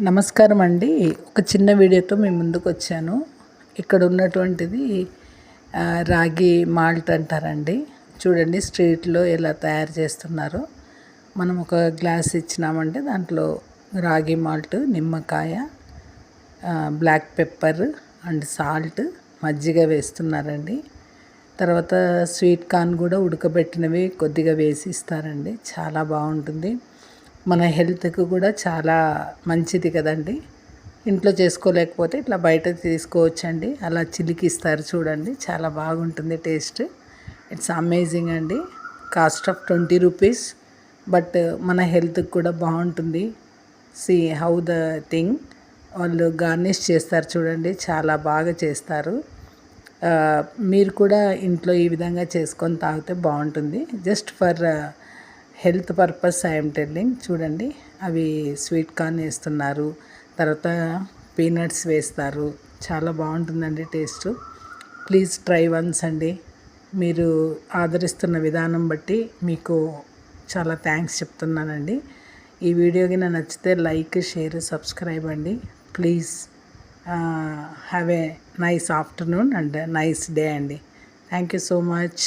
నమస్కారం అండి. ఒక చిన్న వీడియోతో మీ ముందుకు వచ్చాను. ఇక్కడ ఉన్నటువంటిది రాగి మాల్ట్ అంటారండి. చూడండి స్ట్రీట్లో ఎలా తయారు చేస్తున్నారో. మనం ఒక గ్లాస్ ఇచ్చినామంటే దాంట్లో రాగి మాల్ట్, నిమ్మకాయ, బ్లాక్ పెప్పర్ అండ్ సాల్ట్, మజ్జిగ వేస్తున్నారండి. తర్వాత స్వీట్ కార్న్ కూడా ఉడకబెట్టినవి కొద్దిగా వేసి ఇస్తారండి. చాలా బాగుంటుంది. మన హెల్త్కి కూడా చాలా మంచిది కదండి. ఇంట్లో చేసుకోలేకపోతే ఇట్లా బయట తీసుకోవచ్చండి. అలా చిలికిస్తారు చూడండి, చాలా బాగుంటుంది టేస్ట్. ఇట్స్ అమేజింగ్ అండి. కాస్ట్ ఆఫ్ 20 రూపీస్, బట్ మన హెల్త్కి కూడా బాగుంటుంది. సీ హౌ ద థింగ్ వాళ్ళు గార్నిష్ చేస్తారు చూడండి, చాలా బాగా చేస్తారు. మీరు కూడా ఇంట్లో ఈ విధంగా చేసుకొని తాగితే బాగుంటుంది. Just for health purpose I'm telling. చూడండి, అవి స్వీట్ కార్న్ వేస్తున్నారు, తర్వాత పీనట్స్ వేస్తారు. చాలా బాగుంటుందండి టేస్ట్. ప్లీజ్ ట్రై వన్స్ అండి. మీరు ఆదరిస్తున్న విధానం బట్టి మీకు చాలా థ్యాంక్స్ చెప్తున్నానండి. ఈ వీడియోకి నచ్చితే లైక్, షేర్, సబ్స్క్రైబ్ అండి. Please have a nice afternoon and nice day అండి. Thank you so much.